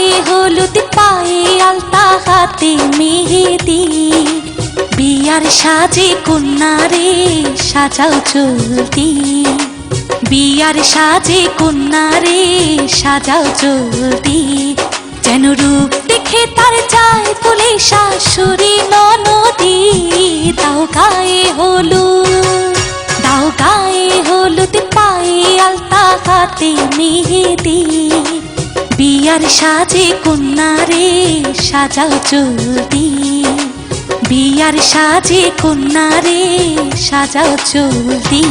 গায়ে হলুদ পায়ে আলতা হাতে মেহেদি বিয়ার সাজে কন্যারে সাজাও চলতি বিয়ার সাজে কন্যারে সাজাও চলতি যেন রূপ দেখে তার যায় বলে শাশুড়ি ননদি দাও গায়ে হলুদ পায়ে আলতা হাতে মেহেদি বিয়ার সাজে কন্যারে সাজাও চলতি বিয়ার সাজে কন্যারে সাজাও চলতি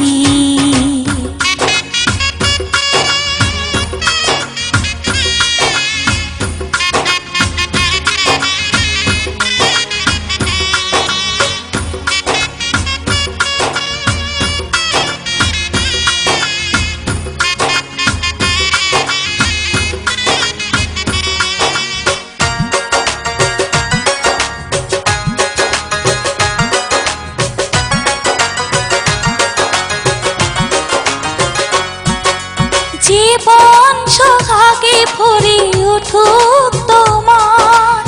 জীবন সোহাগে ভরে উঠুক তোমার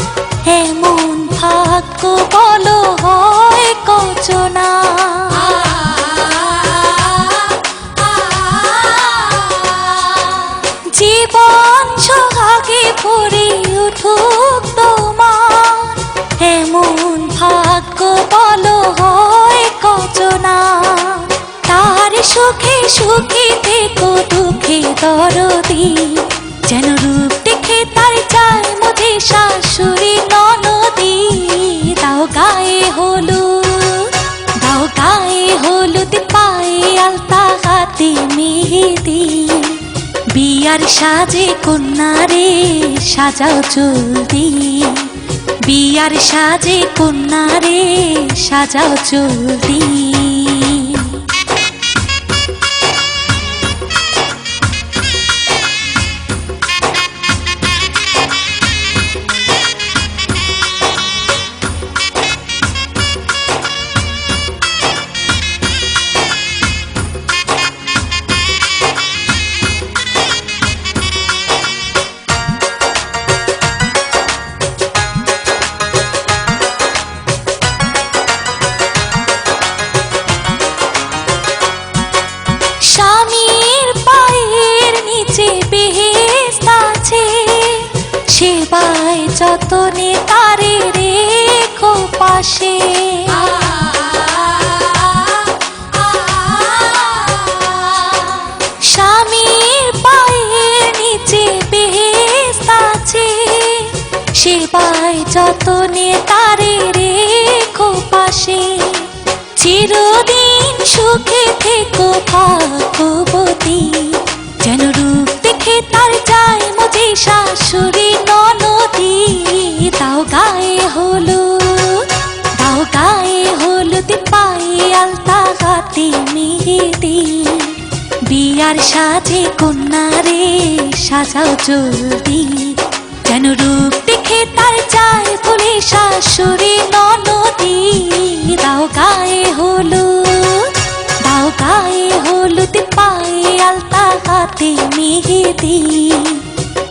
এমন ভাগ্য বলো হয় কচনা জীবন সোহাগে ভরে উঠুক তোমার এমন ভাগ্য বলো হয় কচনা তার সুখে সুখে থেকো দুঃখে দরদি যেন রূপ দেখে তার যায় মধ্যে শাশুড়ি ননদি দাও গায়ে হলুদ পায়ে আলতা হাতে মেহেদি বিয়ার সাজে কন্যারে সাজাও চলতি বিয়ার সাজে কন্যারে সাজাও চলতি স্বামীর পায়ের নিচে বেহেশত আছে সেবায় যতনে তারে রেখো পাশে স্বামীর পায়ের নিচে বেহেশত আছে সেবায় যতনে তারে রেখো পাশে চিরদিন সুখে থেকো ভাগ্যবতী যেন রূপ দেখে তার যায় মধ্যে শাশুড়ি ননদি দাও গায়ে হলুদ পায়ে আলতা হাতে মেহেদি বিয়ার সাজে কন্যারে সাজাও চলতি যেন রূপ দেখে তার যায় বলে শাশুড়ি ননদি দাও গায়ে হলুদ পায়ে আলতা হাতে মেহেদি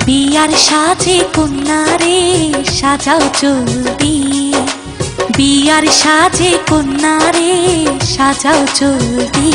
বিয়ার সাজে কন্যারে সাজাও চলতি বিয়ার সাজে কন্যারে সাজাও চলতি